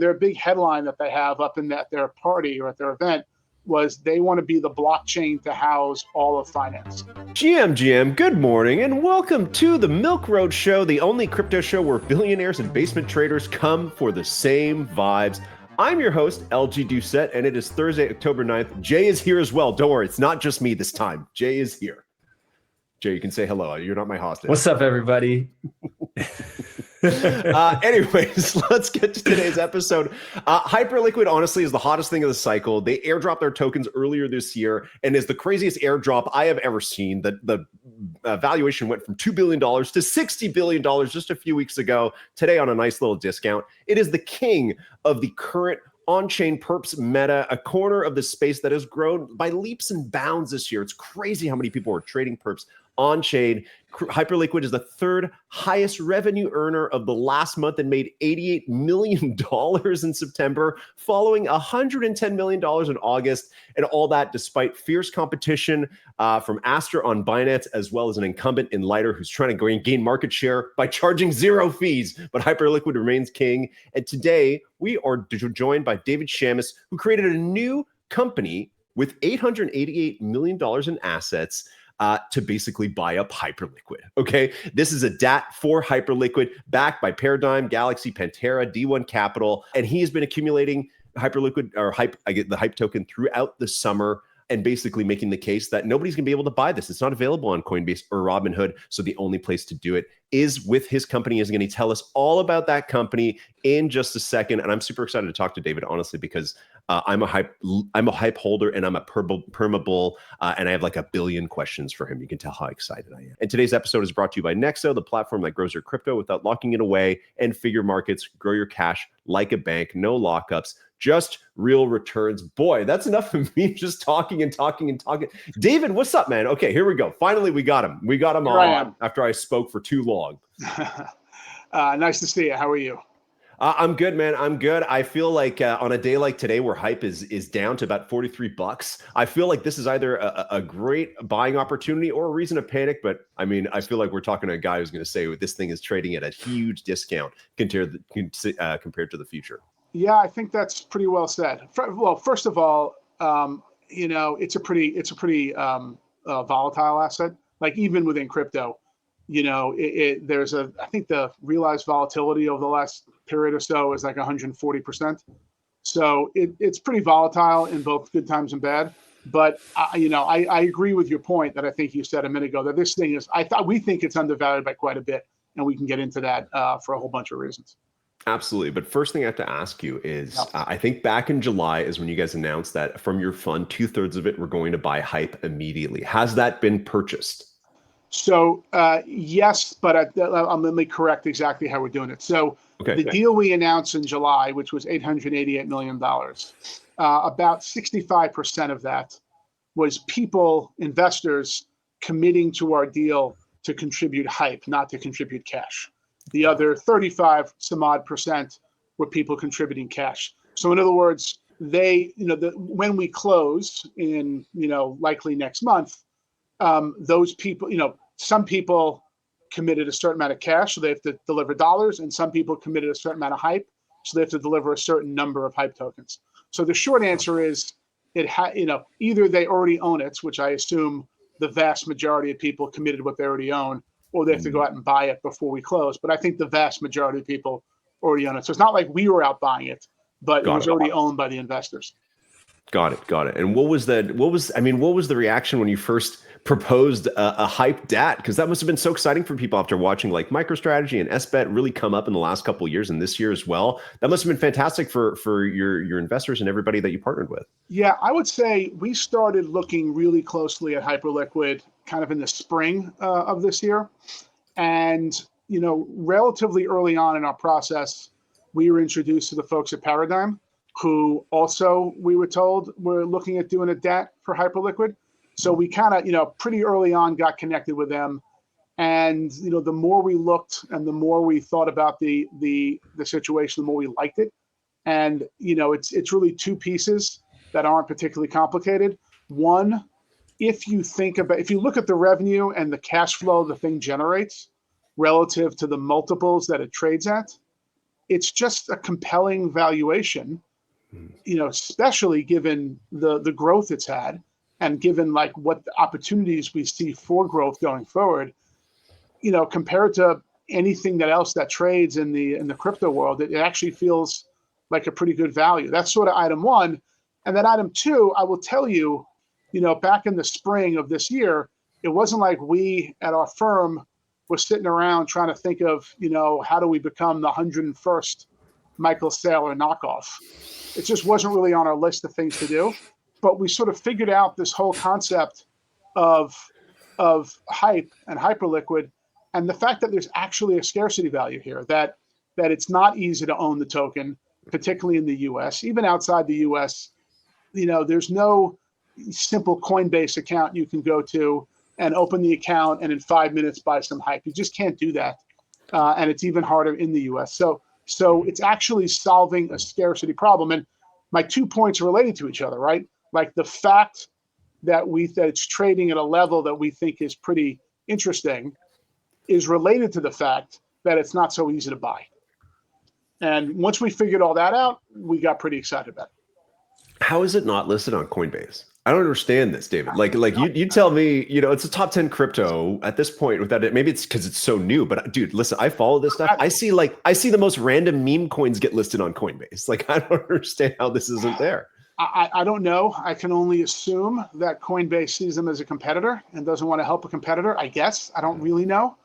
Their big headline that they have up in their party or at their event was they want to be the blockchain to house all of finance. GM, good morning and welcome to the Milk Road Show, the only crypto show where billionaires and basement traders come for the same vibes. I'm your host, LG Doucette, and it is Thursday, October 9th. Jay is here as well. Don't worry, it's not just me this time. Jay is here. Jay, you can say hello. You're not my hostage. What's up, everybody? Anyways, let's get to today's episode. Hyperliquid, honestly, is the hottest thing of the cycle. They airdropped their tokens earlier this year and is the craziest airdrop I have ever seen. The valuation went from $2 billion to $60 billion just a few weeks ago. Today on a nice little discount. It is the king of the current on-chain perps meta, a corner of the space that has grown by leaps and bounds this year. It's crazy how many people are trading perps on-chain. Hyperliquid is the third highest revenue earner of the last month and made $88 million in September, following $110 million in August, and all that despite fierce competition from Astra on Binance, as well as an incumbent in Lighter who's trying to gain market share by charging zero fees. But Hyperliquid remains king. And today we are joined by David Schamis, who created a new company with $888 million in assets to basically buy up Hyperliquid. Okay, this is a DAT for Hyperliquid, backed by Paradigm, Galaxy, Pantera, D1 Capital, and he has been accumulating Hyperliquid or the hype token throughout the summer, and basically making the case that nobody's gonna be able to buy this. It's not available on Coinbase or Robinhood, so the only place to do it is with his company. Is going to tell us all about that company in just a second, and I'm super excited to talk to David, honestly, because I'm a hype holder and I'm a perma bull, and I have like a billion questions for him. You can tell how excited I am. And today's episode is brought to you by Nexo, the platform that grows your crypto without locking it away, and Figure Markets, grow your cash like a bank, no lockups, just real returns. Boy, that's enough of me just talking. David, what's up, man? Okay, here we go. Finally, we got him. We got him on after I spoke for too long. Nice to see you. How are you? I'm good, man. I'm good. I feel like on a day like today where hype is down to about $43, I feel like this is either a great buying opportunity or a reason to panic. But I mean, I feel like we're talking to a guy who's going to say this thing is trading at a huge discount compared to the future. Yeah, I think that's pretty well said. Well, first of all, it's a pretty volatile asset. Like even within crypto, there's I think the realized volatility over the last period or so is like 140%. So it's pretty volatile in both good times and bad. But I agree with your point that I think you said a minute ago that this thing is. We think it's undervalued by quite a bit, and we can get into that for a whole bunch of reasons. Absolutely. But first thing I have to ask you is, I think back in July is when you guys announced that from your fund, 2/3 of it were going to buy Hype immediately. Has that been purchased? So yes, but let me correct exactly how we're doing it. So the deal we announced in July, which was $888 million, about 65% of that was investors committing to our deal to contribute Hype, not to contribute cash. The other 35 some odd percent were people contributing cash. So in other words, when we close in, likely next month, those people, some people committed a certain amount of cash, so they have to deliver dollars, and some people committed a certain amount of Hype, so they have to deliver a certain number of Hype tokens. So the short answer is, either they already own it, which I assume the vast majority of people committed what they already own, or they have to go out and buy it before we close. But I think the vast majority of people already own it. So it's not like we were out buying it, but it was already owned by the investors. Got it. And what was the reaction when you first proposed a Hype DAT? Because that must have been so exciting for people after watching like MicroStrategy and SBET really come up in the last couple of years and this year as well. That must have been fantastic for your investors and everybody that you partnered with. Yeah, I would say we started looking really closely at Hyperliquid kind of in the spring of this year. And, relatively early on in our process, we were introduced to the folks at Paradigm, who also, we were told, were looking at doing a DAT for Hyperliquid. So we kind of, pretty early on got connected with them. And, the more we looked and the more we thought about the situation, the more we liked it. And, it's really two pieces that aren't particularly complicated. One, if you look at the revenue and the cash flow the thing generates relative to the multiples that it trades at, it's just a compelling valuation, especially given the growth it's had and given like what the opportunities we see for growth going forward, compared to anything that else that trades in the crypto world, it actually feels like a pretty good value. That's sort of item one. And then item two, I will tell you, back in the spring of this year, it wasn't like we at our firm were sitting around trying to think of, how do we become the 101st Michael Saylor knockoff? It just wasn't really on our list of things to do. But we sort of figured out this whole concept of hype and hyperliquid, and the fact that there's actually a scarcity value here, that it's not easy to own the token, particularly in the US. Even outside the US, there's no simple Coinbase account you can go to and open the account and in 5 minutes buy some hype. You just can't do that. And it's even harder in the US. So it's actually solving a scarcity problem. And my 2 points are related to each other, right? Like the fact that it's trading at a level that we think is pretty interesting is related to the fact that it's not so easy to buy. And once we figured all that out, we got pretty excited about it. How is it not listed on Coinbase? I don't understand this, David. Like you tell me, it's a top 10 crypto at this point without it. Maybe it's because it's so new, but dude, listen, I follow this stuff. I see the most random meme coins get listed on Coinbase. Like, I don't understand how this isn't there. I don't know. I can only assume that Coinbase sees them as a competitor and doesn't want to help a competitor, I guess. I don't really know.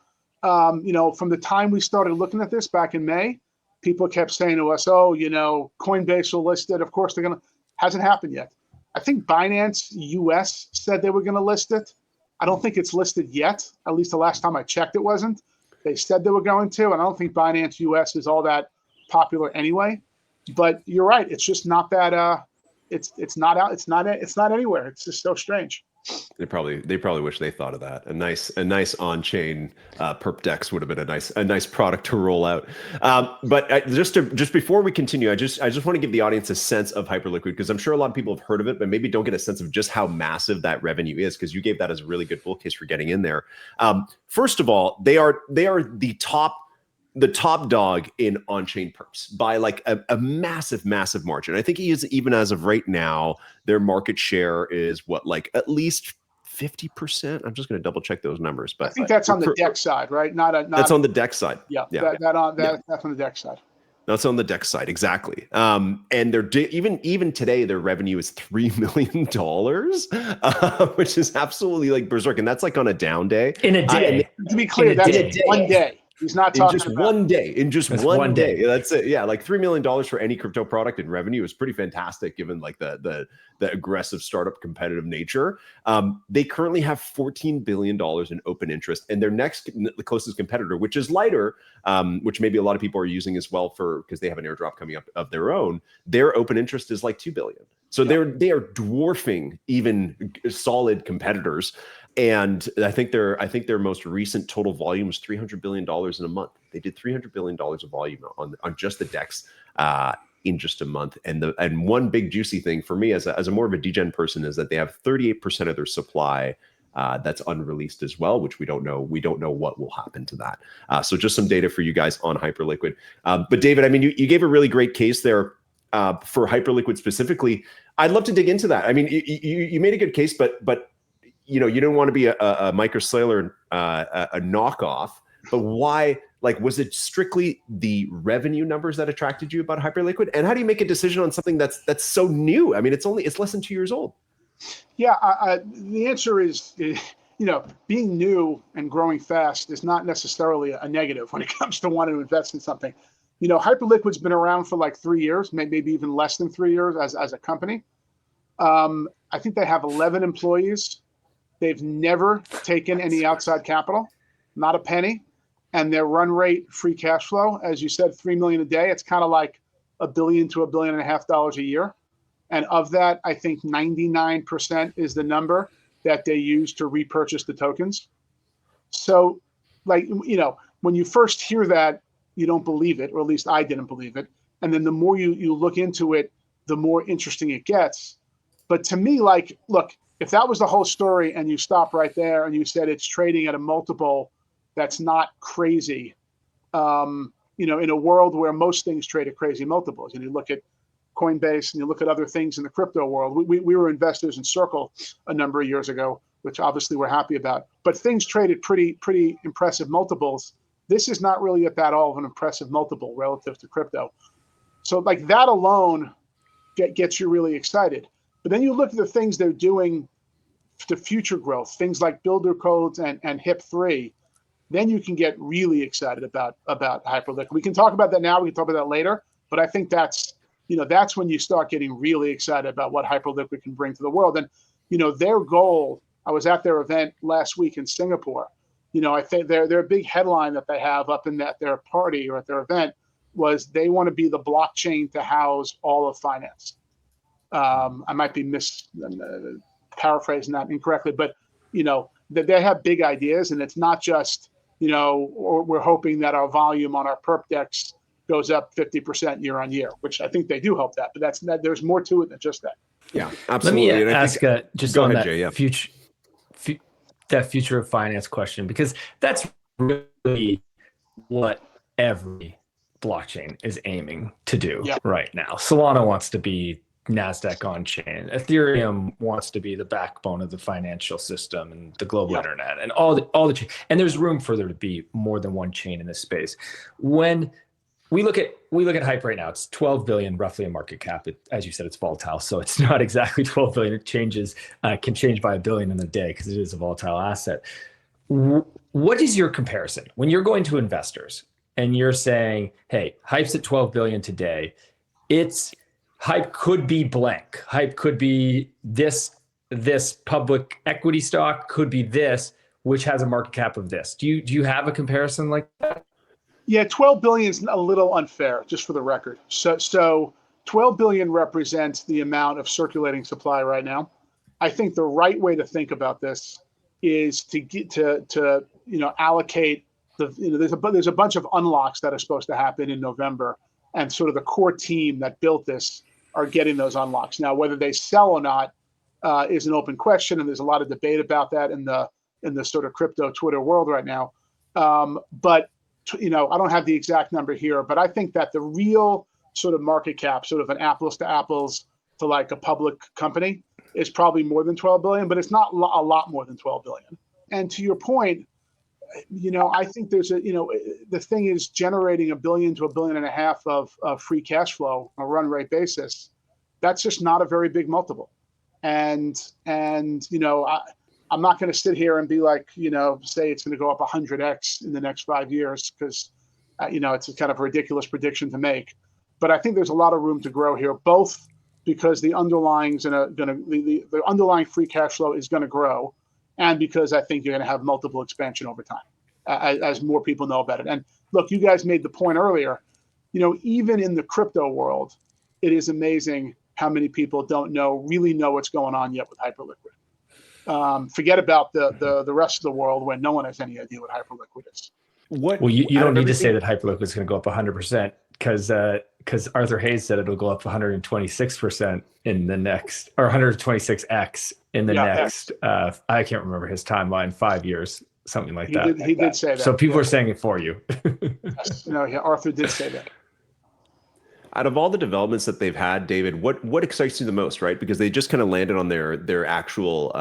From the time we started looking at this back in May, people kept saying to us, Coinbase will list it. Of course, they're going to. Hasn't happened yet. I think Binance US said they were going to list it. I don't think it's listed yet. At least the last time I checked, it wasn't. They said they were going to, and I don't think Binance US is all that popular anyway. But you're right. It's just not that. It's not out. It's not anywhere. It's just so strange. They probably wish they thought of that. A nice on-chain perp dex would have been a nice product to roll out. But just before we continue, I just want to give the audience a sense of Hyperliquid, because I'm sure a lot of people have heard of it, but maybe don't get a sense of just how massive that revenue is, because you gave that as a really good bull case for getting in there. First of all, they are the top dog in on-chain perps by like a massive margin. I think he is, even as of right now, their market share is at least 50%. I'm just going to double check those numbers, but I think that's on the DEX side, right? That's on the DEX side. Yeah. That's on the DEX side. That's on the DEX side, exactly. And they're even today, their revenue is $3 million, which is absolutely like berserk, and that's like on a down day. In a day. To be clear, that's one day. He's not talking about one day. In just one day. That's it. Yeah, like $3 million for any crypto product in revenue is pretty fantastic, given like the aggressive startup competitive nature. They currently have $14 billion in open interest, and their the closest competitor, which is Lighter, which maybe a lot of people are using as well because they have an airdrop coming up of their own. Their open interest is like $2 billion. So they are dwarfing even solid competitors. And I think their most recent total volume was $300 billion in a month. They did $300 billion of volume on just the DEX in just a month. And one big juicy thing for me as a more of a degen person is that they have 38% of their supply that's unreleased as well, which we don't know. We don't know what will happen to that. So just some data for you guys on Hyperliquid. But David, I mean, you gave a really great case there for Hyperliquid specifically. I'd love to dig into that. I mean, you made a good case, but you didn't want to be a Michael Saylor a knockoff, but why? Like, was it strictly the revenue numbers that attracted you about Hyperliquid? And how do you make a decision on something that's so new? I mean, it's less than 2 years old. Yeah, the answer is, being new and growing fast is not necessarily a negative when it comes to wanting to invest in something. Hyperliquid's been around for like 3 years, maybe even less than 3 years as a company. I think they have 11 employees. They've never taken any outside capital, not a penny. And their run rate free cash flow, as you said, $3 million a day. It's kind of like $1 billion to $1.5 billion a year. And of that, I think 99% is the number that they use to repurchase the tokens. So, when you first hear that, you don't believe it, or at least I didn't believe it. And then the more you look into it, the more interesting it gets. But to me, look, if that was the whole story and you stop right there and you said it's trading at a multiple that's not crazy, in a world where most things trade at crazy multiples, and you look at Coinbase and you look at other things in the crypto world, we were investors in Circle a number of years ago, which obviously we're happy about, but things traded pretty impressive multiples. This is not really at that all of an impressive multiple relative to crypto. So like that alone gets you really excited. But then you look at the things they're doing to future growth, things like builder codes and HIP-3, then you can get really excited about Hyperliquid. We can talk about that now, we can talk about that later, but I think that's when you start getting really excited about what Hyperliquid can bring to the world. And, their goal, I was at their event last week in Singapore. I think their big headline that they have up in their party or at their event was they want to be the blockchain to house all of finance. I might be paraphrasing that incorrectly, but that they have big ideas, and it's not just or we're hoping that our volume on our perp decks goes up 50% year on year, which I think they do hope that, but there's more to it than just that. Yeah, absolutely. Let me ask just on that Jay, future of finance question, because that's really what every blockchain is aiming to do right now. Solana wants to be NASDAQ on chain. Ethereum wants to be the backbone of the financial system and the global internet and all the chain. And there's room for there to be more than one chain in this space. When we look at Hype right now, it's 12 billion roughly in market cap. As you said, it's volatile, so it's not exactly 12 billion. It changes, can change by $1 billion in a day because it is a volatile asset. What is your comparison when you're going to investors and you're saying, "Hey, Hype's at 12 billion today. Hype could be blank. Hype could be this public equity stock, could be this, which has a market cap of this." Do you have a comparison like that? Yeah, 12 billion is a little unfair, just for the record. So 12 billion represents the amount of circulating supply right now. I think the right way to think about this is to get to allocate there's a bunch of unlocks that are supposed to happen in November, and sort of the core team that built this are getting those unlocks. Now, whether they sell or not is an open question, and there's a lot of debate about that in the sort of crypto Twitter world right now. But I don't have the exact number here, but I think that the real sort of market cap, sort of an apples to apples to like a public company, is probably more than 12 billion, but it's not a lot more than 12 billion. And to your point, I think there's the thing is generating $1 billion to $1.5 billion of free cash flow on a run rate basis. That's just not a very big multiple. And I'm not going to sit here and be like, say it's going to go up 100x in the next 5 years, because, it's a kind of a ridiculous prediction to make. But I think there's a lot of room to grow here, both because the underlying free cash flow is going to grow, and because I think you're going to have multiple expansion over time as more people know about it. And look, you guys made the point earlier, even in the crypto world, it is amazing how many people don't really know what's going on yet with Hyperliquid. Forget about the rest of the world where no one has any idea what Hyperliquid is. Well, you don't need to say that Hyperliquid is going to go up 100%, because Arthur Hayes said it'll go up 126% in the next, or 126x in the next. I can't remember his timeline, 5 years, something like that. He did say that. So people are saying it for you. Yes. Arthur did say that. Out of all the developments that they've had, David, what excites you the most, right? Because they just kind of landed on their actual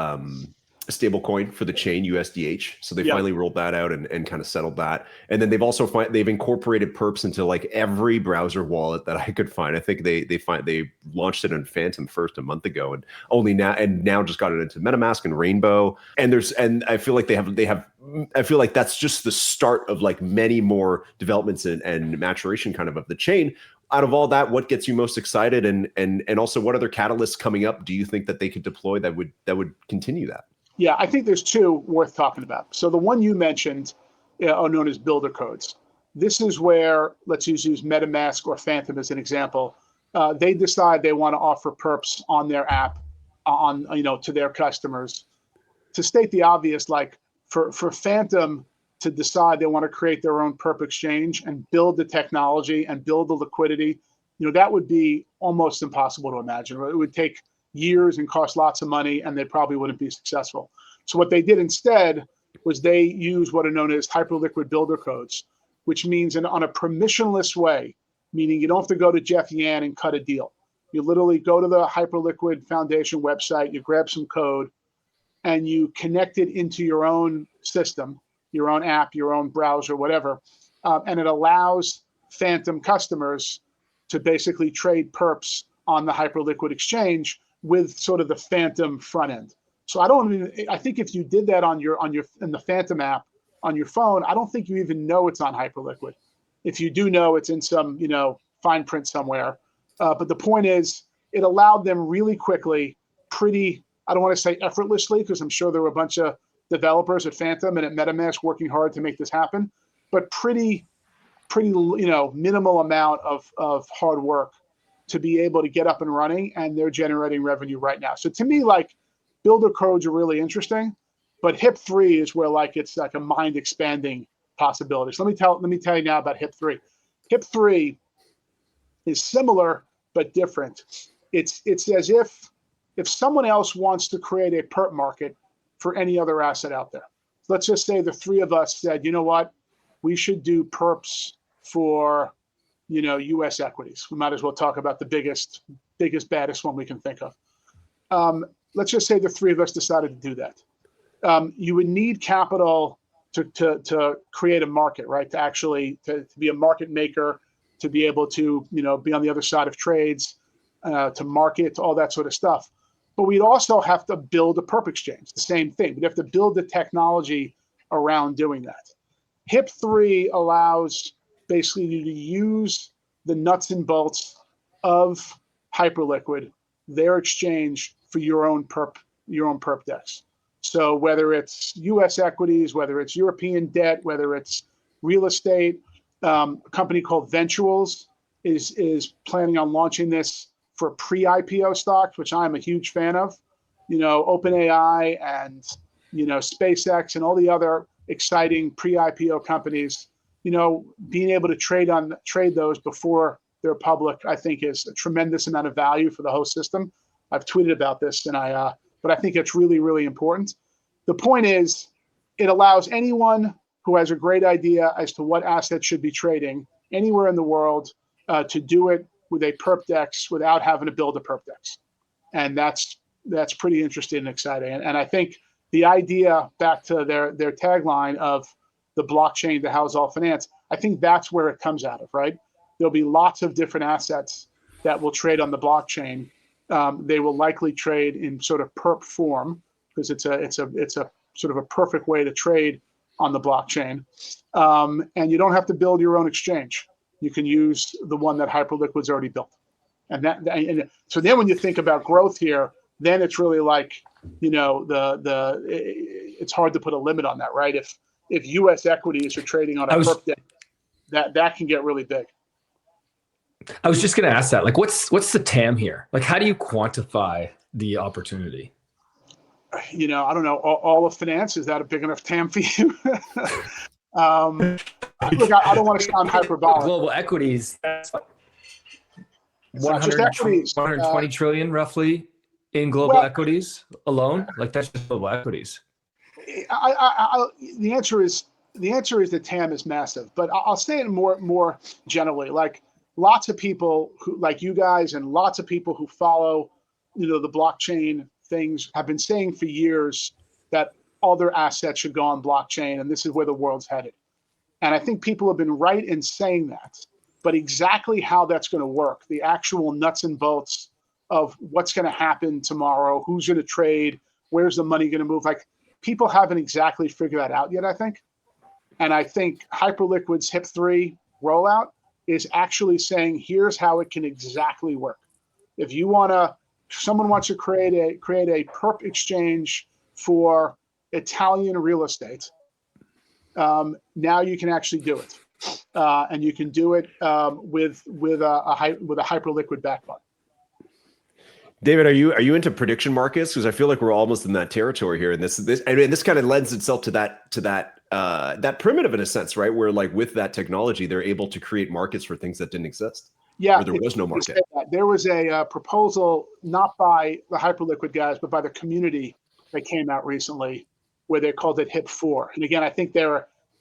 stable coin for the chain, USDH. So they finally rolled that out and kind of settled that. And then they've incorporated perps into like every browser wallet that I could find. I think they launched it in Phantom first a month ago, and now just got it into MetaMask and Rainbow. And I feel like I feel like that's just the start of like many more developments and maturation kind of the chain. Out of all that, what gets you most excited, and also what other catalysts coming up do you think that they could deploy that would continue that? Yeah, I think there's two worth talking about. So the one you mentioned are known as builder codes. This is where, let's use MetaMask or Phantom as an example. They decide they want to offer perps on their app, to their customers. To state the obvious, like for Phantom to decide they want to create their own perp exchange and build the technology and build the liquidity, that would be almost impossible to imagine. It would take years and cost lots of money, and they probably wouldn't be successful. So what they did instead was they used what are known as Hyperliquid builder codes. which means on a permissionless way, meaning you don't have to go to Jeff Yan and cut a deal. You literally go to the Hyperliquid Foundation website, you grab some code, and you connect it into your own system, your own app, your own browser, whatever, and it allows Phantom customers to basically trade perps on the Hyperliquid exchange with sort of the Phantom front end. So I think if you did that in the Phantom app on your phone, I don't think you even know it's on Hyperliquid. If you do know, it's in some, fine print somewhere. But the point is, it allowed them really quickly, I don't want to say effortlessly, because I'm sure there were a bunch of developers at Phantom and at MetaMask working hard to make this happen, but pretty minimal amount of hard work to be able to get up and running, and they're generating revenue right now. So to me, like, builder codes are really interesting, but HIP-3 is where it's like a mind expanding possibility. So let me tell you now about HIP-3. HIP-3 is similar but different. It's as if someone else wants to create a perp market for any other asset out there. Let's just say the three of us said, you know what, we should do perps for US equities. We might as well talk about the biggest, baddest one we can think of. Let's just say the three of us decided to do that. You would need capital to create a market, right? To actually to be a market maker, to be able to be on the other side of trades, to market, all that sort of stuff. But we'd also have to build a perp exchange, the same thing. We'd have to build the technology around doing that. HIP-3 allows basically you to use the nuts and bolts of Hyperliquid, their exchange, for your own perp dex. So whether it's US equities, whether it's European debt, whether it's real estate, a company called Ventuals is planning on launching this for pre-IPO stocks, which I'm a huge fan of. OpenAI and SpaceX and all the other exciting pre-IPO companies. Being able to trade those before they're public, I think, is a tremendous amount of value for the whole system. I've tweeted about this, but I think it's really, really important. The point is, it allows anyone who has a great idea as to what assets should be trading anywhere in the world to do it with a perp dex without having to build a perp dex. And that's pretty interesting and exciting. And I think the idea, back to their tagline of the blockchain to house all finance, I think that's where it comes out of, right? There'll be lots of different assets that will trade on the blockchain. They will likely trade in sort of perp form, because it's a sort of a perfect way to trade on the blockchain. And you don't have to build your own exchange. You can use the one that Hyperliquid's already built. And so then when you think about growth here, then it's really like, it's hard to put a limit on that, right? If US equities are trading on a perp deck, that can get really big. I was just going to ask that, like, what's the TAM here? Like, how do you quantify the opportunity? I don't know. All of finance, is that a big enough TAM for you? Look, I don't want to sound hyperbolic. Global equities, that's like just equities. 120 trillion roughly in global equities alone. Like, that's just global equities. The answer is the TAM is massive, but I'll say it more generally. Like, lots of people who, like you guys, and lots of people who follow, the blockchain things, have been saying for years that all their assets should go on blockchain, and this is where the world's headed. And I think people have been right in saying that, but exactly how that's going to work, the actual nuts and bolts of what's going to happen tomorrow, who's going to trade, where's the money going to move, like, people haven't exactly figured that out yet, I think. And I think Hyperliquid's HIP-3 rollout is actually saying, here's how it can exactly work. If someone wants to create a perp exchange for Italian real estate, now you can actually do it, and you can do it with a Hyperliquid backbone. David, are you into prediction markets? Because I feel like we're almost in that territory here, and this kind of lends itself to that primitive in a sense, right? Where, like, with that technology, they're able to create markets for things that didn't exist. Yeah, where there was no market. There was a proposal, not by the Hyperliquid guys, but by the community, that came out recently, where they called it HIP-4. And again, I think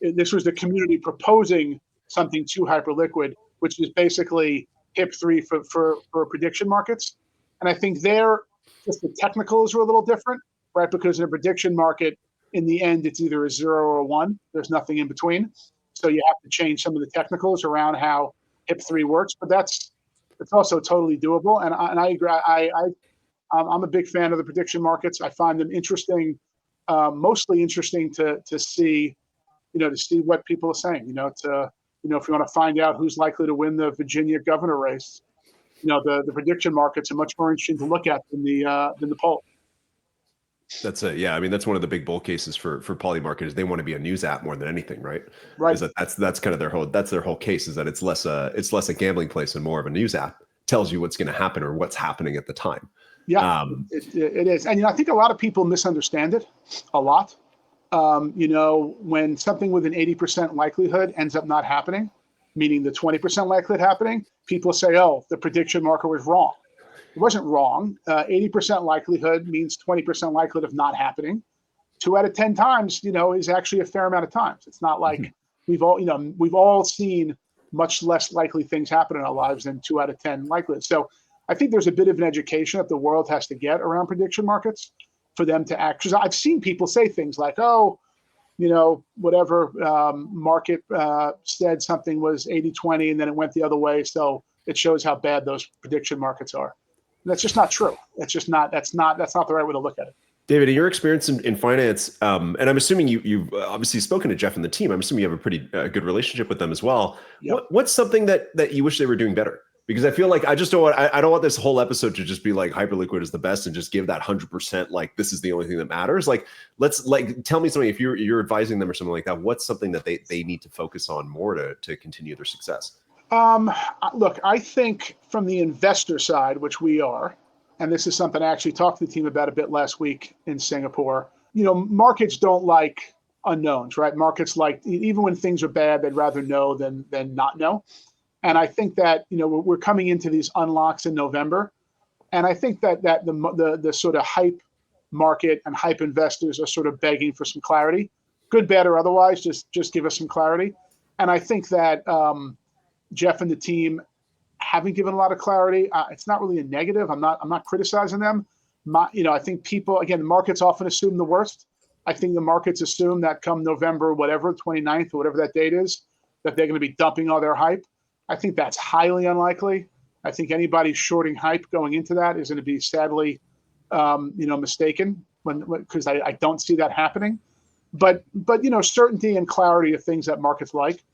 this was the community proposing something too hyperliquid, which is basically HIP-3 for prediction markets. And I think there, just the technicals are a little different, right? Because in a prediction market, in the end, it's either a 0 or a 1. There's nothing in between. So you have to change some of the technicals around how HIP-3 works, but it's also totally doable. And I agree. I'm a big fan of the prediction markets. I find them interesting, mostly interesting to see, to see what people are saying. If you want to find out who's likely to win the Virginia governor race, the prediction markets are much more interesting to look at than the poll. That's it. Yeah, I mean that's one of the big bull cases for Polymarket is they want to be a news app more than anything, right? Right. That's kind of their whole case is that it's less a gambling place and more of a news app. Tells you what's going to happen or what's happening at the time. Yeah, it is, and I think a lot of people misunderstand it a lot. When something with an 80% likelihood ends up not happening, meaning the 20% likelihood happening, people say, "Oh, the prediction market was wrong." It wasn't wrong. 80% likelihood means 20% likelihood of not happening. 2 out of 10 times, is actually a fair amount of times. It's not like we've all seen much less likely things happen in our lives than 2 out of 10 likelihood. So I think there's a bit of an education that the world has to get around prediction markets for them to act. Because I've seen people say things like, "Oh, whatever market said something was 80-20 and then it went the other way. So it shows how bad those prediction markets are." That's just not true. That's not the right way to look at it. David, in your experience in finance, and I'm assuming you've obviously spoken to Jeff and the team. I'm assuming you have a pretty good relationship with them as well. Yep. What's something that you wish they were doing better? Because I feel like I don't want this whole episode to just be like Hyperliquid is the best and just give that 100% like this is the only thing that matters. Like tell me something if you're advising them or something like that. What's something that they need to focus on more to continue their success? Look, I think from the investor side, which we are, and this is something I actually talked to the team about a bit last week in Singapore, markets don't like unknowns, right? Markets like, even when things are bad, they'd rather know than not know. And I think that, we're coming into these unlocks in November. And I think that the sort of hype market and hype investors are sort of begging for some clarity, good, bad, or otherwise, just give us some clarity. And I think that, Jeff and the team haven't given a lot of clarity. It's not really a negative. I'm not criticizing them. I think people, again, the markets often assume the worst. I think the markets assume that come November, whatever, 29th or whatever that date is, that they're going to be dumping all their hype. I think that's highly unlikely. I think anybody shorting hype going into that is going to be sadly, mistaken because I don't see that happening. But certainty and clarity are things that markets like.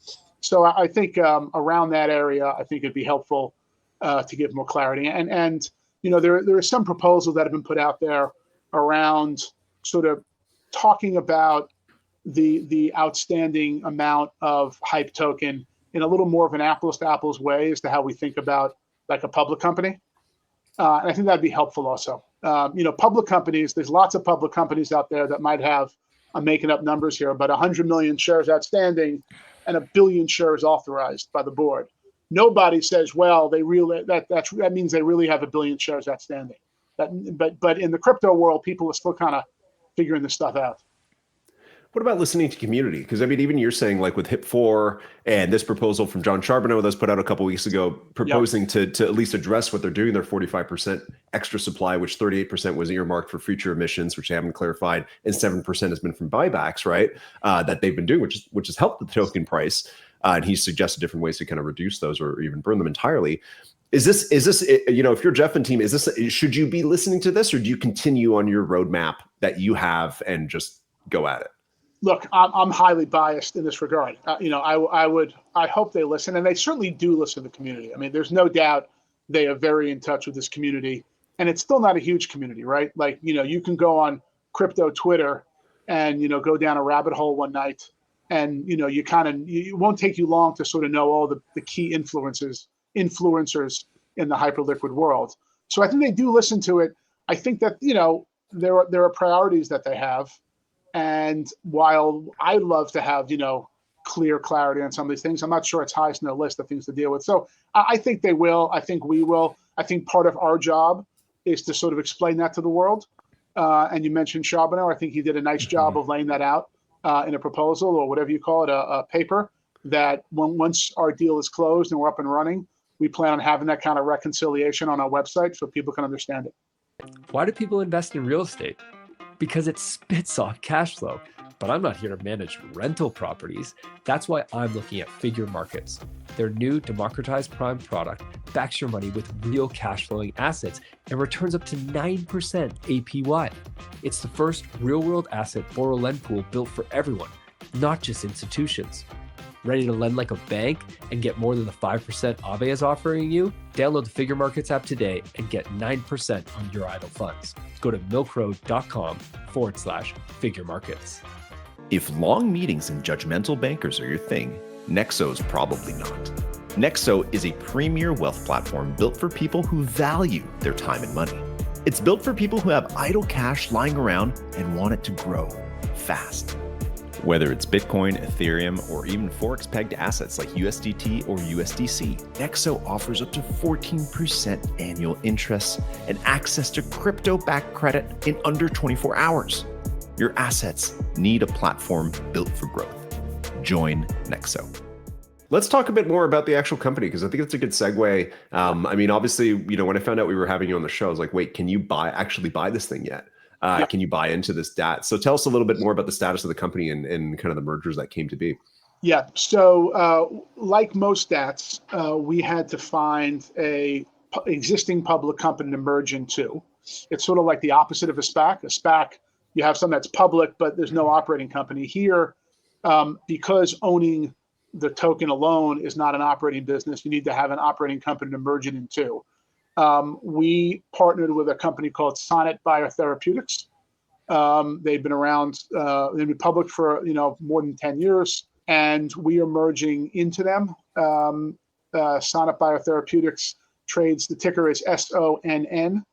So I think around that area, I think it'd be helpful to give more clarity. And there are some proposals that have been put out there around sort of talking about the outstanding amount of hype token in a little more of an apples to apples way as to how we think about like a public company. And I think that'd be helpful also. Public companies, there's lots of public companies out there that might have, I'm making up numbers here, but 100 million shares outstanding and 1 billion shares authorized by the board. Nobody says, well, that means they really have 1 billion shares outstanding. But in the crypto world, people are still kind of figuring this stuff out. What about listening to community? Because I mean, even you're saying like with HIP-4 and this proposal from John Charbonneau that was put out a couple of weeks ago, proposing to at least address what they're doing, their 45% extra supply, which 38% was earmarked for future emissions, which they haven't clarified, and 7% has been from buybacks, right? That they've been doing, which has helped the token price. And he's suggested different ways to kind of reduce those or even burn them entirely. Is this, if you're Jeff and team, should you be listening to this, or do you continue on your roadmap that you have and just go at it? Look, I'm highly biased in this regard. I hope they listen, and they certainly do listen to the community. I mean, there's no doubt they are very in touch with this community, and it's still not a huge community, right? Like, you can go on crypto Twitter and, go down a rabbit hole one night, and, it won't take you long to sort of know all the key influencers in the Hyperliquid world. So I think they do listen to it. I think that, there are priorities that they have. And while I'd love to have, clear clarity on some of these things, I'm not sure it's highest in their list of things to deal with. So I think they will. I think we will. I think part of our job is to sort of explain that to the world. And you mentioned Charbonneau. I think he did a nice job of laying that out in a proposal or whatever you call it, a paper. that once our deal is closed and we're up and running, we plan on having that kind of reconciliation on our website so people can understand it. Why do people invest in real estate? Because it spits off cash flow. But I'm not here to manage rental properties. That's why I'm looking at Figure Markets. Their new democratized prime product backs your money with real cash flowing assets and returns up to 9% APY. It's the first real world asset borrow lend pool built for everyone, not just institutions. Ready to lend like a bank and get more than the 5% Aave is offering you? Download the Figure Markets app today and get 9% on your idle funds. Go to milkroad.com/Figure Markets. If long meetings and judgmental bankers are your thing, Nexo's probably not. Nexo is a premier wealth platform built for people who value their time and money. It's built for people who have idle cash lying around and want it to grow fast. Whether it's Bitcoin, Ethereum, or even Forex-pegged assets like USDT or USDC, Nexo offers up to 14% annual interest and access to crypto-backed credit in under 24 hours. Your assets need a platform built for growth. Join Nexo. Let's talk a bit more about the actual company, because I think it's a good segue. I mean, obviously, when I found out we were having you on the show, I was like, wait, can you actually buy this thing yet? Can you buy into this DAT? So tell us a little bit more about the status of the company and kind of the mergers that came to be. Yeah. So like most DATs, we had to find a existing public company to merge into. It's sort of like the opposite of a SPAC. A SPAC, you have something that's public, but there's no operating company. Here, because owning the token alone is not an operating business, you need to have an operating company to merge it into. We partnered with a company called Sonnet Biotherapeutics. They've been around, they've been public for more than 10 years, and we are merging into them. Sonnet Biotherapeutics trades, the ticker is SONN.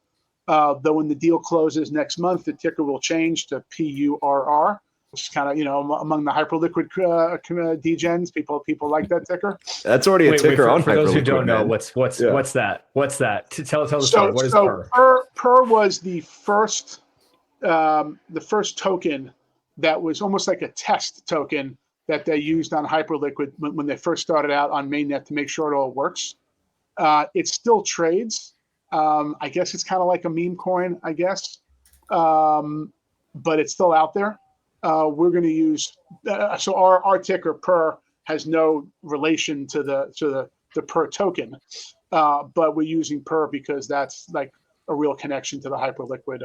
Though when the deal closes next month, the ticker will change to PURR, which is kind of, among the Hyperliquid degens. People like that ticker. That's already a ticker on Hyperliquid. For those who don't know, what's that? What's that? Tell the story. What is PUR? PUR was the first token that was almost like a test token that they used on Hyperliquid when they first started out on mainnet to make sure it all works. It still trades. I guess it's kind of like a meme coin, I guess, but it's still out there. We're going to use so our ticker PUR has no relation to the PUR token, but we're using PUR because that's like a real connection to the Hyperliquid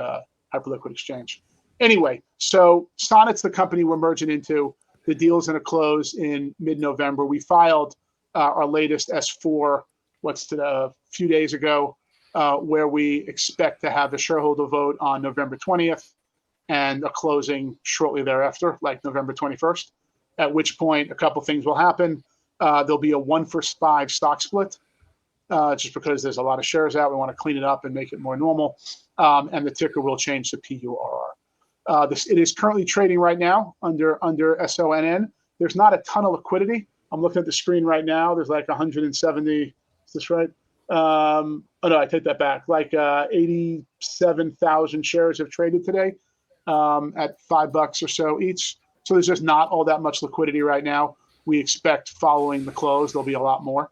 exchange. Anyway, so Sonnet's the company we're merging into. The deal's going to close in mid-November. We filed our latest S4 a few days ago, where we expect to have the shareholder vote on November 20th and a closing shortly thereafter, like November 21st, at which point a couple things will happen. There'll be a 1-for-5 stock split, just because there's a lot of shares out. We want to clean it up and make it more normal. And the ticker will change to PURR. It is currently trading right now under SONN. There's not a ton of liquidity. I'm looking at the screen right now. There's like 170, is this right? Oh no, I take that back. Like 87,000 shares have traded today at $5 or so each. So there's just not all that much liquidity right now. We expect following the close, there'll be a lot more.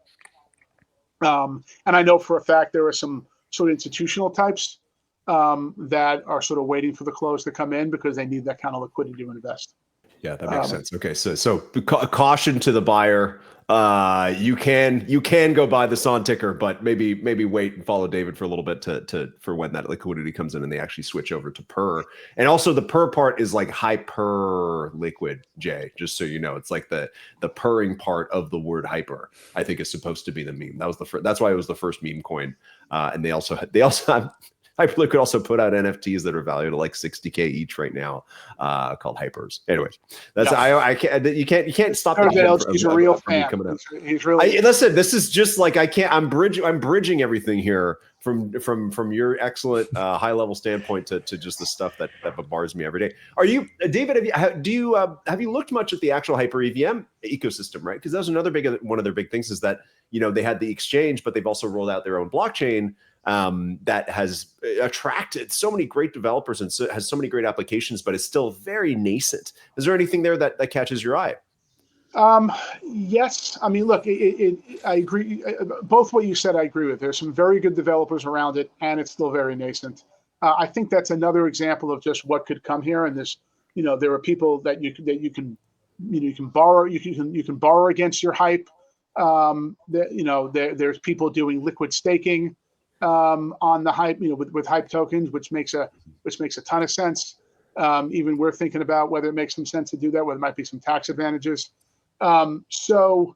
And I know for a fact there are some sort of institutional types that are sort of waiting for the close to come in because they need that kind of liquidity to invest. Yeah, that makes sense. Okay, so caution to the buyer. You can go buy the SON ticker, but maybe wait and follow David for a little bit for when that liquidity comes in and they actually switch over to PUR. And also the PUR part is like Hyperliquid, Jay. Just so you know, it's like the purring part of the word hyper. I think is supposed to be the meme. That was that's why it was the first meme coin. And they also have. Hyperliquid also put out NFTs that are valued at like 60K each right now, called Hypers. Anyways, that's I can't you can't stop. He's a real fan. He's really. Listen, this is just like I'm bridging everything here from your excellent high level standpoint to just the stuff that bombars me every day. Are you, David? Have you looked much at the actual Hyper EVM ecosystem, right? Because that was another one of their big things is that they had the exchange, but they've also rolled out their own blockchain. That has attracted so many great developers and has so many great applications, but it's still very nascent. Is there anything there that catches your eye? Yes. I mean, look, I agree. Both what you said, I agree with. There's some very good developers around it, and it's still very nascent. I think that's another example of just what could come here. And this, there are people that you can borrow. You can borrow against your hype. There's people doing liquid staking on the hype, with hype tokens, which makes a ton of sense. Even we're thinking about whether it makes some sense to do that, whether there might be some tax advantages. So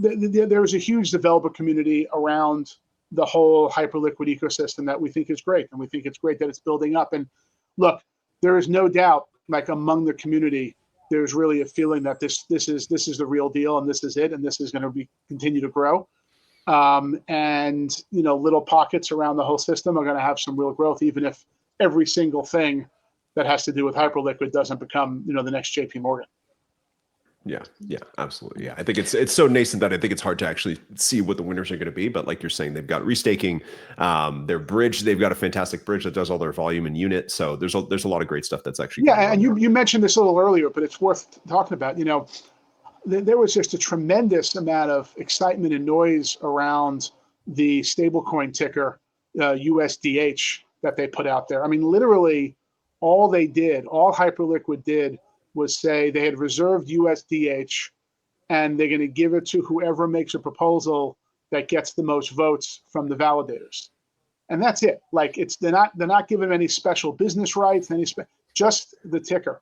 there's a huge developer community around the whole Hyperliquid ecosystem that we think is great, and we think it's great that it's building up. And look, there is no doubt, like among the community, there's really a feeling that this is the real deal, and this is it, and this is going to continue to grow. And little pockets around the whole system are going to have some real growth, even if every single thing that has to do with Hyperliquid doesn't become the next JP Morgan. Yeah, absolutely. Yeah, I think it's so nascent that I think it's hard to actually see what the winners are going to be. But like you're saying, they've got restaking, their bridge. They've got a fantastic bridge that does all their volume and unit. So there's a lot of great stuff that's actually and you mentioned this a little earlier, but it's worth talking about. There was just a tremendous amount of excitement and noise around the stablecoin ticker USDH that they put out there. I mean, literally, all Hyperliquid did was say they had reserved USDH, and they're going to give it to whoever makes a proposal that gets the most votes from the validators, and that's it. Like they're not giving them any special business rights, just the ticker.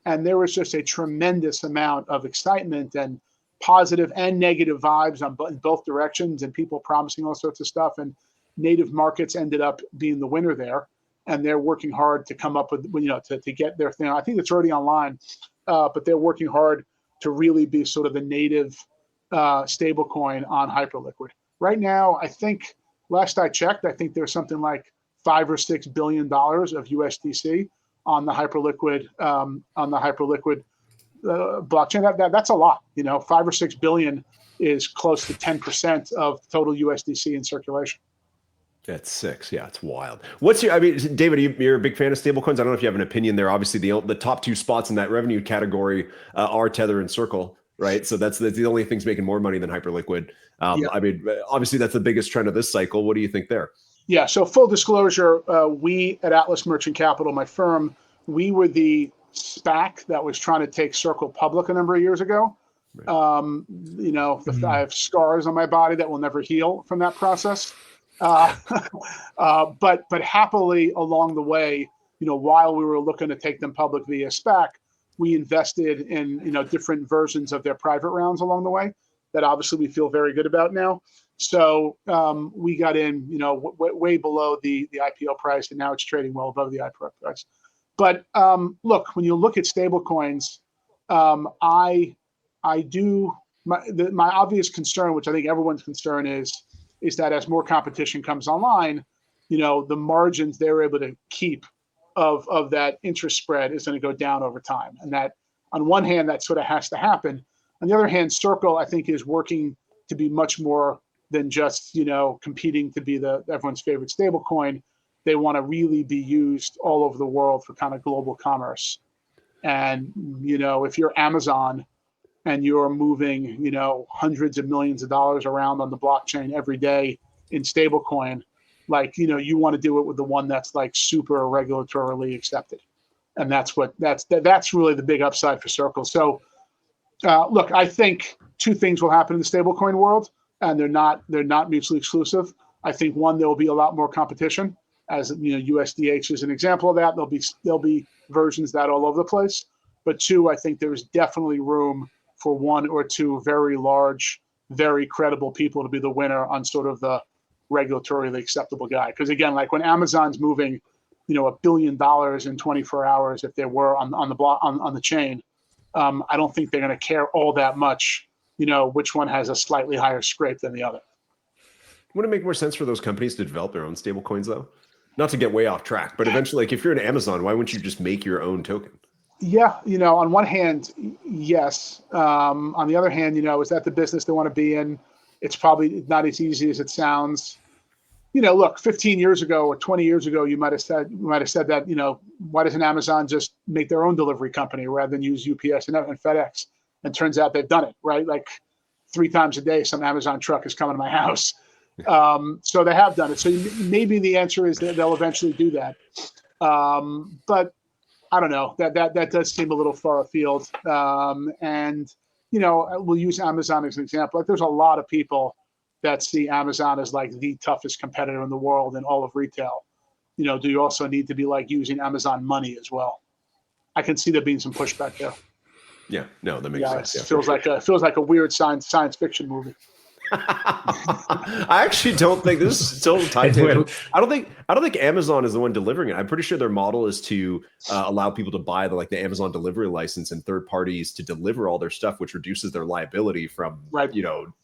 And there was just a tremendous amount of excitement and positive and negative vibes in both directions, and people promising all sorts of stuff. And native markets ended up being the winner there. And they're working hard to come up with, to get their thing. I think it's already online, but they're working hard to really be sort of the native stablecoin on Hyperliquid. Right now, I think, last I checked, I think there's something like $5 or $6 billion of USDC on the Hyperliquid blockchain. That's a lot. 5 or 6 billion is close to 10% of total USDC in circulation. That's 6. Yeah, it's wild. David, you're a big fan of stablecoins. I don't know if you have an opinion there. Obviously, the top 2 spots in that revenue category are Tether and Circle, right? So that's the only things making more money than Hyperliquid. I mean, obviously, that's the biggest trend of this cycle. What do you think there? Yeah, so full disclosure, we at Atlas Merchant Capital, my firm, we were the SPAC that was trying to take Circle public a number of years ago. Right. I have scars on my body that will never heal from that process. But happily along the way, while we were looking to take them public via SPAC, we invested in, different versions of their private rounds along the way that obviously we feel very good about now. So we got in, way below the IPO price, and now it's trading well above the IPO price. But look, when you look at stablecoins, my obvious concern, which I think everyone's concern is that as more competition comes online, the margins they're able to keep of that interest spread is going to go down over time. And that, on one hand, that sort of has to happen. On the other hand, Circle, I think, is working to be much more than just, competing to be everyone's favorite stablecoin. They want to really be used all over the world for kind of global commerce. And, if you're Amazon and you're moving, hundreds of millions of dollars around on the blockchain every day in stablecoin, you want to do it with the one that's like super regulatorily accepted. And that's really the big upside for Circle. So look, I think 2 things will happen in the stablecoin world, and they're not mutually exclusive. I think, one, there will be a lot more competition, as USDH is an example of that. There'll be versions of that all over the place. But 2, I think there's definitely room for 1 or 2 very large, very credible people to be the winner on sort of the regulatorily acceptable guy. Because again, like when Amazon's moving, $1 billion in 24 hours, if they were on the chain, I don't think they're going to care all that much, which one has a slightly higher scrape than the other. Wouldn't it make more sense for those companies to develop their own stable coins, though? Not to get way off track, but eventually, like if you're an Amazon, why wouldn't you just make your own token? Yeah, on one hand, yes. On the other hand, is that the business they want to be in? It's probably not as easy as it sounds. Look, 15 years ago or 20 years ago, you might have said that, why doesn't Amazon just make their own delivery company rather than use UPS and FedEx? And turns out they've done it, right? Like 3 times a day, some Amazon truck is coming to my house. So they have done it. So maybe the answer is that they'll eventually do that. But I don't know. That does seem a little far afield. And we'll use Amazon as an example. Like, there's a lot of people that see Amazon as like the toughest competitor in the world in all of retail. Do you also need to be like using Amazon money as well? I can see there being some pushback there. Yeah, no, that makes sense. Yeah, feels like a weird science fiction movie. I actually don't think this is still tied to. I don't think Amazon is the one delivering it. I'm pretty sure their model is to allow people to buy the Amazon delivery license and third parties to deliver all their stuff, which reduces their liability from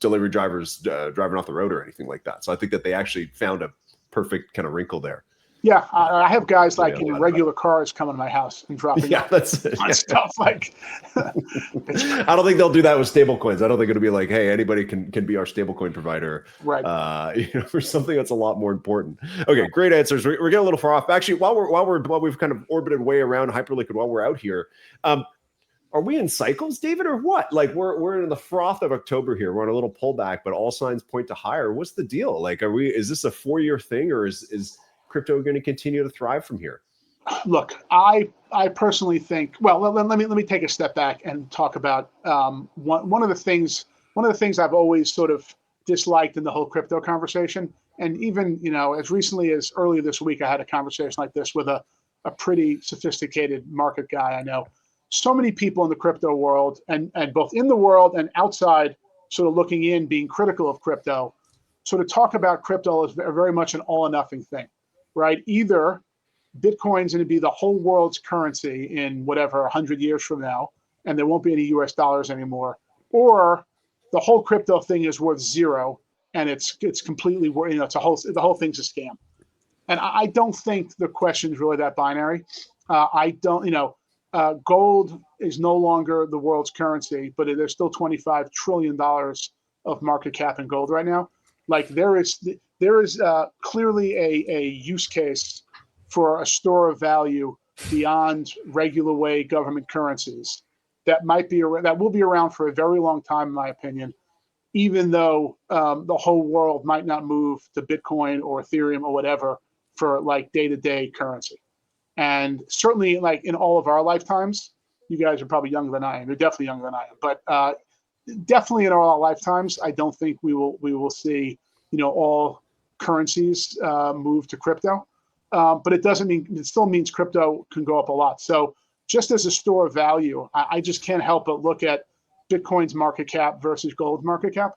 delivery drivers driving off the road or anything like that. So I think that they actually found a perfect kind of wrinkle there. Yeah, I have guys like in regular cars coming to my house and dropping off stuff. Like, I don't think they'll do that with stablecoins. I don't think it'll be like, hey, anybody can be our stablecoin provider, right? For something that's a lot more important. Okay, great answers. We're getting a little far off. Actually, while we've kind of orbited way around Hyperliquid while we're out here, are we in cycles, David, or what? Like we're in the froth of October here. We're on a little pullback, but all signs point to higher. What's the deal? Like, is this a 4-year thing, or is crypto going to continue to thrive from here? Look, I personally think. Well, let me take a step back and talk about one of the things I've always sort of disliked in the whole crypto conversation. And even as recently as earlier this week, I had a conversation like this with a pretty sophisticated market guy I know. So many people in the crypto world and both in the world and outside, sort of looking in, being critical of crypto, sort of talk about crypto as very much an all or nothing thing. Right? Either Bitcoin's going to be the whole world's currency in whatever 100 years from now, and there won't be any US dollars anymore, or the whole crypto thing is worth zero, and it's completely the whole thing's a scam. And I don't think the question is really that binary. Gold is no longer the world's currency, but there's still $25 trillion of market cap in gold right now. Like there is clearly a use case for a store of value beyond regular way government currencies that will be around for a very long time, in my opinion, even though the whole world might not move to Bitcoin or Ethereum or whatever for like day-to-day currency. And certainly, like in all of our lifetimes, you guys are probably younger than I am. You're definitely younger than I am, but definitely in all our lifetimes, I don't think we will see all currencies move to crypto. But it still means crypto can go up a lot. So just as a store of value, I just can't help but look at Bitcoin's market cap versus gold's market cap.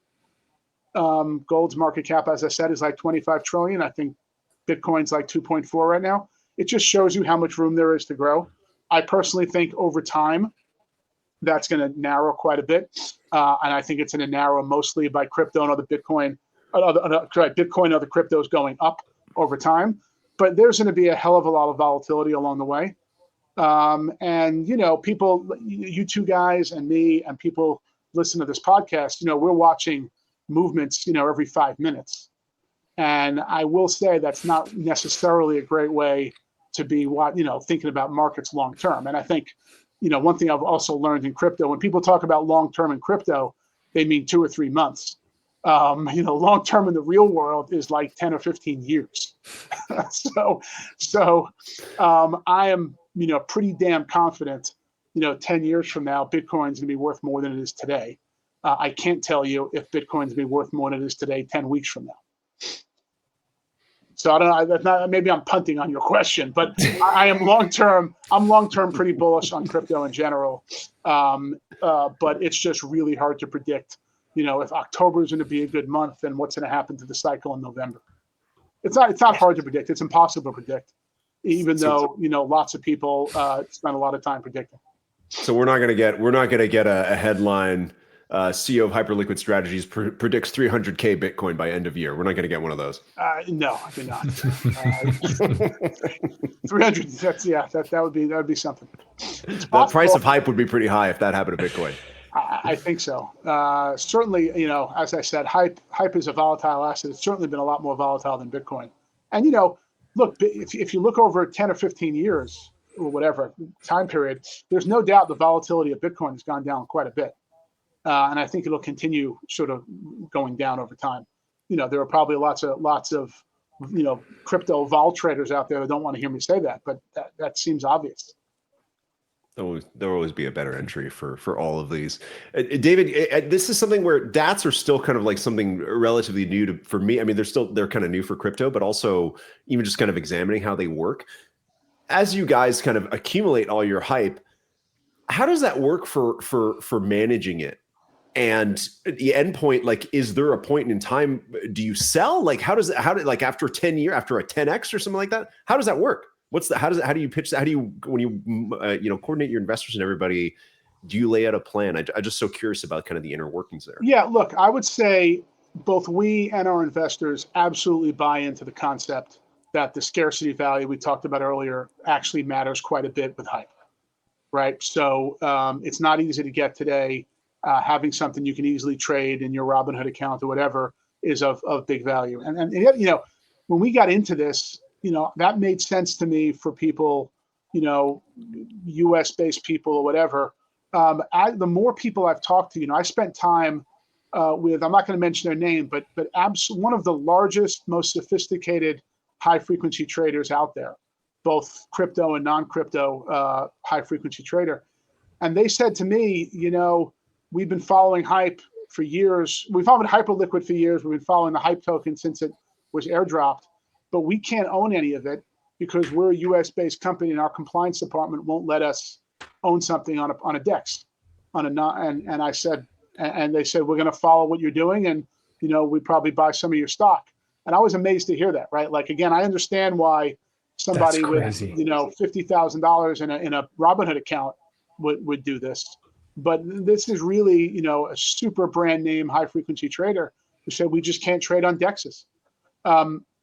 Gold's market cap, as I said, is like 25 trillion. I think Bitcoin's like 2.4 right now. It just shows you how much room there is to grow. I personally think over time, that's going to narrow quite a bit. And I think it's going to narrow mostly by crypto and other Bitcoin and other cryptos going up over time. But there's going to be a hell of a lot of volatility along the way. And, people, you two guys and me and people listen to this podcast, we're watching movements, every 5 minutes. And I will say that's not necessarily a great way to be thinking about markets long term. And I think, one thing I've also learned in crypto, when people talk about long term in crypto, they mean 2 or 3 months. Long term in the real world is like 10 or 15 years. So I am, pretty damn confident, 10 years from now, Bitcoin's gonna be worth more than it is today. I can't tell you if Bitcoin's gonna be worth more than it is today 10 weeks from now. So I don't know. Maybe I'm punting on your question, but I am long term. I'm long term pretty bullish on crypto in general. But it's just really hard to predict. If October is going to be a good month, then what's going to happen to the cycle in November? It's not hard to predict. It's impossible to predict, even though lots of people spend a lot of time predicting. So we're not going to get a headline. CEO of Hyperliquid Strategies predicts 300K Bitcoin by end of year. We're not going to get one of those. No, I do not. 300. That would be something. The price of hype would be pretty high if that happened to Bitcoin. I think so. Certainly, as I said, hype is a volatile asset. It's certainly been a lot more volatile than Bitcoin. And look, if you look over 10 or 15 years or whatever time period, there's no doubt the volatility of Bitcoin has gone down quite a bit. And I think it'll continue sort of going down over time. There are probably lots of crypto vol traders out there that don't want to hear me say that, but that seems obvious. There'll always be a better entry for all of these. David, this is something where DATs are still kind of like something relatively new for me. I mean, they're kind of new for crypto, but also even just kind of examining how they work. As you guys kind of accumulate all your hype, how does that work for managing it? And the endpoint, like, is there a point in time? Do you sell? Like, how like after 10 years, after a 10x or something like that? How does that work? How do you pitch that? How do you, when you coordinate your investors and everybody, do you lay out a plan? I'm just so curious about kind of the inner workings there. Yeah, look, I would say both we and our investors absolutely buy into the concept that the scarcity value we talked about earlier actually matters quite a bit with hype, right? So it's not easy to get today. Having something you can easily trade in your Robinhood account or whatever is of big value. And when we got into this, that made sense to me for people, US based people or whatever. The more people I've talked to, I spent time with, I'm not going to mention their name, but one of the largest, most sophisticated high frequency traders out there, both crypto and non-crypto high frequency trader. And they said to me, we've been following hype for years. We've followed Hyperliquid for years. We've been following the hype token since it was airdropped, but we can't own any of it because we're a US-based company and our compliance department won't let us own something on a DEX, and I said, and they said, we're going to follow what you're doing, and we'd probably buy some of your stock. And I was amazed to hear that, right? Like, again, I understand why somebody with $50,000 in a Robinhood account would do this. But this is really, a super brand name, high frequency trader who said, we just can't trade on DEXs.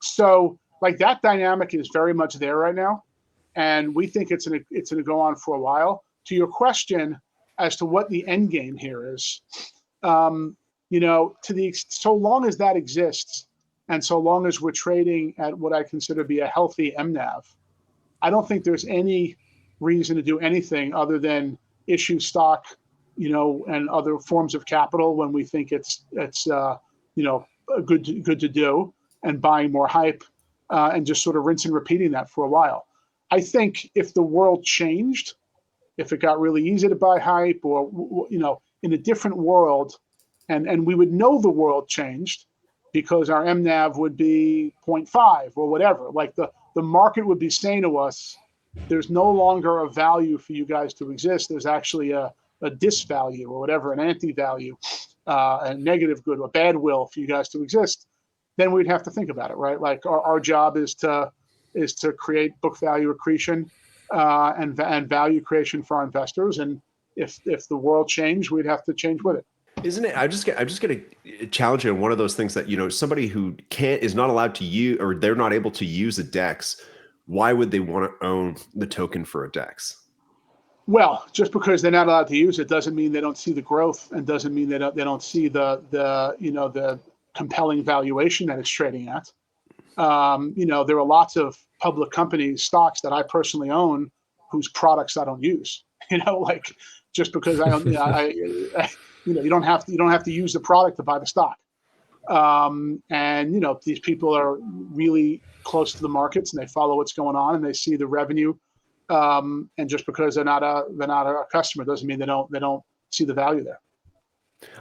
So like that dynamic is very much there right now. And we think it's going to go on for a while. To your question as to what the end game here is, so long as that exists and so long as we're trading at what I consider to be a healthy MNAV, I don't think there's any reason to do anything other than issue stock, and other forms of capital when we think it's good to do, and buying more hype, and just sort of rinse and repeating that for a while. I think if the world changed, if it got really easy to buy hype, or in a different world, and we would know the world changed because our MNAV would be 0.5 or whatever. Like the market would be saying to us, there's no longer a value for you guys to exist. There's actually a disvalue or whatever, an anti-value, a negative good, a bad will for you guys to exist. Then we'd have to think about it, right? Like our job is to create book value accretion and value creation for our investors. And if the world changed, we'd have to change with it. Isn't it? I'm just going to challenge you on one of those things that, somebody who is not allowed to use, or they're not able to use a DEX. Why would they want to own the token for a DEX? Well, just because they're not allowed to use it doesn't mean they don't see the growth, and doesn't mean they don't see the compelling valuation that it's trading at. There are lots of public companies, stocks that I personally own, whose products I don't use. Like just because I don't, you don't have to use the product to buy the stock. And these people are really close to the markets and they follow what's going on and they see the revenue. And just because they're not a customer doesn't mean they don't see the value there.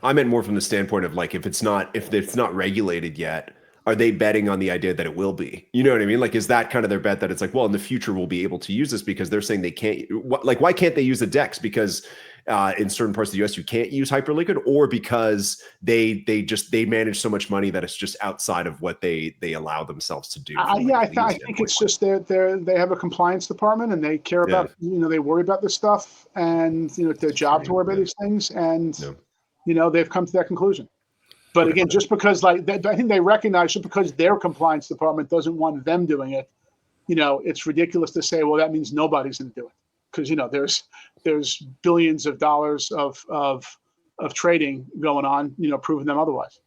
I meant more from the standpoint of like, if it's not regulated yet, are they betting on the idea that it will be? You know what I mean? Like, is that kind of their bet that it's like, well, in the future we'll be able to use this because they're saying they can't, like, why can't they use the DEX? Because in certain parts of the US, you can't use Hyperliquid, or because they manage so much money that it's just outside of what they allow themselves to do. I think it's just they have a compliance department and they care about, they worry about this stuff, and it's their job to worry about these things. And, they've come to that conclusion. But again, just because I think they recognize just because their compliance department doesn't want them doing it, it's ridiculous to say, well, that means nobody's going to do it. Because, there's billions of dollars of trading going on, proving them otherwise.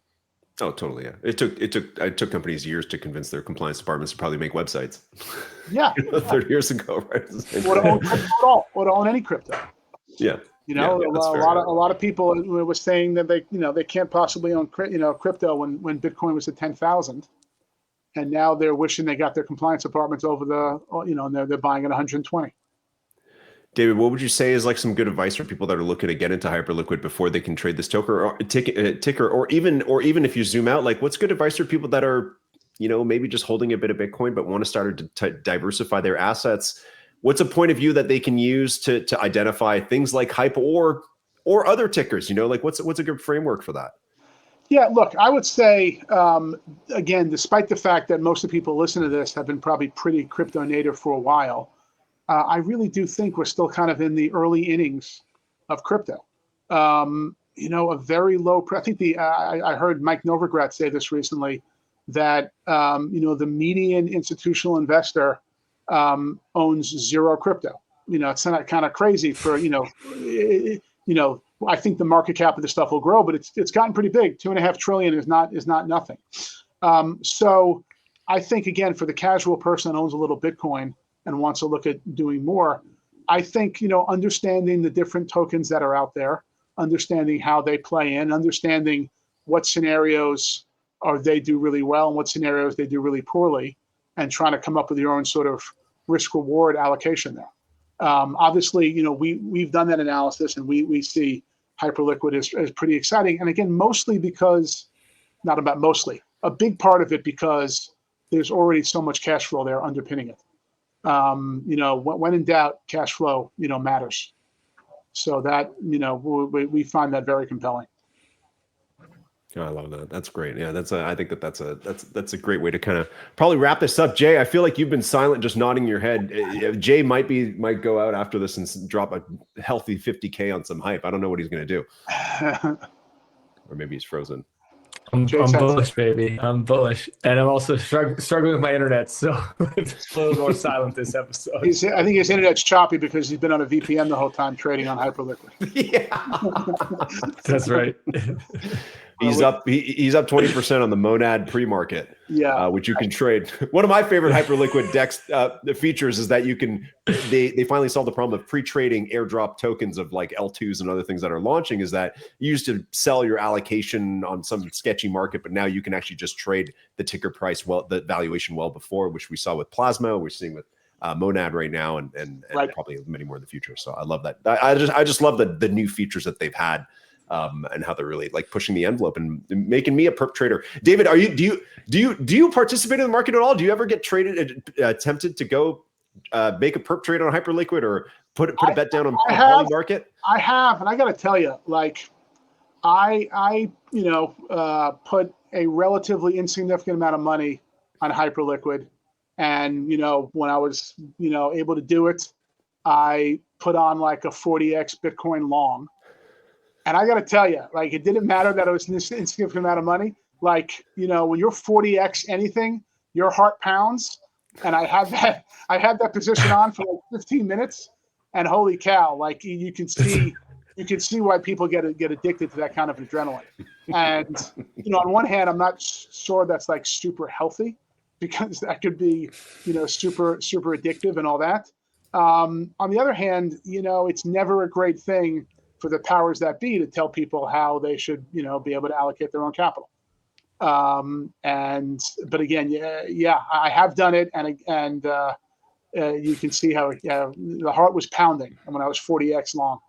Oh, totally. Yeah. It took companies years to convince their compliance departments to probably make websites. Yeah. 30 years ago, right? Or to own crypto at all, or to own any crypto. Yeah. You know, a lot of people were saying that they can't possibly own crypto when Bitcoin was at 10,000, and now they're wishing they got their compliance apartments over and they're buying at 120. David, what would you say is like some good advice for people that are looking to get into Hyperliquid before they can trade this ticker, or even if you zoom out, like what's good advice for people that are, maybe just holding a bit of Bitcoin but want to start to diversify their assets? What's a point of view that they can use to identify things like Hype or other tickers? Like what's a good framework for that? Yeah, look, I would say, again, despite the fact that most of the people listening to this have been probably pretty crypto native for a while, I really do think we're still kind of in the early innings of crypto. A very low, I think I heard Mike Novogratz say this recently, that, the median institutional investor owns zero crypto. It's not kind of crazy for, I think the market cap of this stuff will grow, but it's gotten pretty big. 2.5 trillion is not nothing. So I think, again, for the casual person that owns a little Bitcoin and wants to look at doing more, I think, understanding the different tokens that are out there, understanding how they play in, understanding what scenarios they do really well and what scenarios they do really poorly, and trying to come up with your own sort of risk-reward allocation there. Obviously, we've done that analysis, and we see Hyperliquid as pretty exciting. And again, mostly because, not about mostly, a big part of it because there's already so much cash flow there underpinning it. When in doubt, cash flow, matters. So that, we find that very compelling. Oh, I love that. That's great. Yeah, I think that's a great way to kind of probably wrap this up. Jay, I feel like you've been silent, just nodding your head. Jay might go out after this and drop a healthy 50K on some Hype. I don't know what he's going to do. Or maybe he's frozen. I'm bullish, baby. I'm bullish. And I'm also struggling with my internet, so it's a little more silent this episode. I think his internet's choppy because he's been on a VPN the whole time trading on Hyperliquid. Yeah. That's right. He's up 20% on the Monad pre-market, which you can trade. One of my favorite Hyperliquid Dex features is that they finally solved the problem of pre-trading airdrop tokens of like L2s and other things that are launching. Is that you used to sell your allocation on some sketchy market, but now you can actually just trade the ticker price, the valuation well before, which we saw with Plasma, we're seeing with Monad right now, and probably many more in the future. So I love that. I just love the new features that they've had. And how they're really like pushing the envelope and making me a perp trader. David, do you participate in the market at all? Do you ever get tempted to go make a perp trade on Hyperliquid or put a bet down on the market? I have, and I got to tell you, like I put a relatively insignificant amount of money on Hyperliquid, and when I was able to do it, I put on like a 40x Bitcoin long. And I got to tell you, like, it didn't matter that it was an insignificant amount of money. Like, when you're 40x anything, your heart pounds. And I had that position on for like 15 minutes, and holy cow! Like you can see why people get addicted to that kind of adrenaline. And on one hand, I'm not sure that's like super healthy, because that could be super addictive and all that. On the other hand, it's never a great thing for the powers that be to tell people how they should, be able to allocate their own capital. But again, I have done it, and you can see how the heart was pounding when I was 40x long.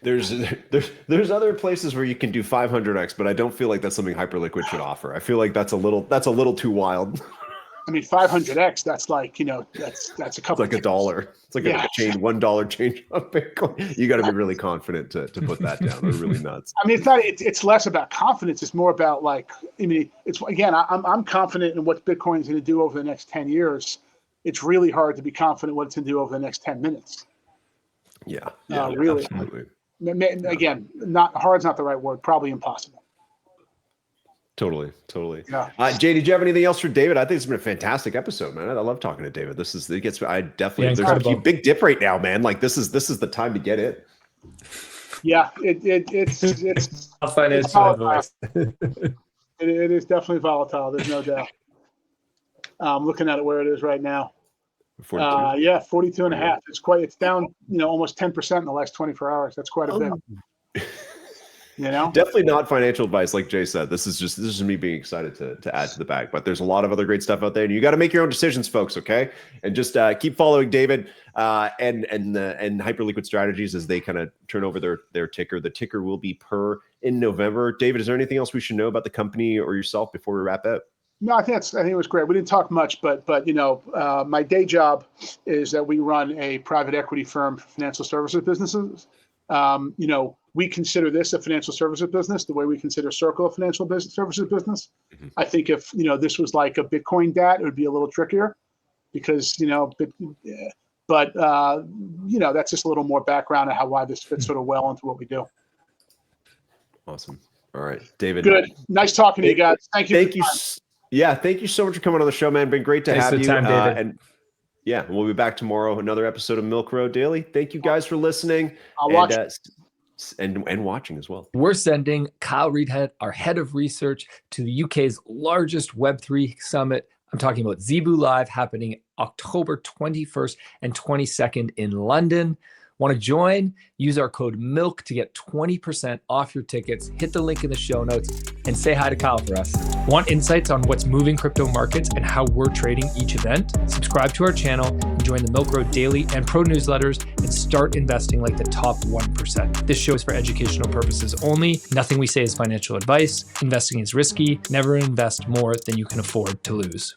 There's other places where you can do 500x, but I don't feel like that's something Hyperliquid should offer. I feel like that's a little too wild. I mean, 500x, that's like, that's a couple. It's like $1. It's like a change, $1 change on Bitcoin. You got to be really confident to put that down. They're really nuts. I mean, it's less about confidence. It's more about like, it's, again, I'm confident in what Bitcoin is going to do over the next 10 years. It's really hard to be confident what it's going to do over the next 10 minutes. Yeah. Really. Absolutely. Again, hard's not the right word. Probably impossible. Totally. Yeah. Jay, did you have anything else for David? I think it's been a fantastic episode, man. I love talking to David. There's a big dip right now, man. Like this is the time to get in. Yeah, it's financial. It is definitely volatile. There's no doubt. I'm looking at it where it is right now. 42? Yeah, 42 and a half. It's down, almost 10% in the last 24 hours. That's quite a bit. Definitely not financial advice, like Jay said. This is me being excited to add to the bag. But there's a lot of other great stuff out there, and you got to make your own decisions, folks. Okay, and just keep following David and Hyperliquid Strategies as they kind of turn over their ticker. The ticker will be PER in November. David, is there anything else we should know about the company or yourself before we wrap up? No, I think it was great. We didn't talk much, but my day job is that we run a private equity firm for financial services businesses. We consider this a financial services business the way we consider Circle a financial services business. Mm-hmm. I think if this was like a Bitcoin DAT, it would be a little trickier because but that's just a little more background on why this fits sort of well into what we do. Awesome. All right, David. Good. Nice talking to you guys. Thank you. Thank you. Yeah, thank you so much for coming on the show, man. Been great to have you. Time, David. And yeah, we'll be back tomorrow. Another episode of Milk Road Daily. Thank you guys for listening. I'll watch and watching as well. We're sending Kyle Reidhead, our head of research, to the UK's largest Web3 summit. I'm talking about Zebu Live, happening October 21st and 22nd in London. Want to join? Use our code MILK to get 20% off your tickets. Hit the link in the show notes and say hi to Kyle for us. Want insights on what's moving crypto markets and how we're trading each event? Subscribe to our channel and join the Milk Road Daily and Pro newsletters and start investing like the top 1%. This show is for educational purposes only. Nothing we say is financial advice. Investing is risky. Never invest more than you can afford to lose.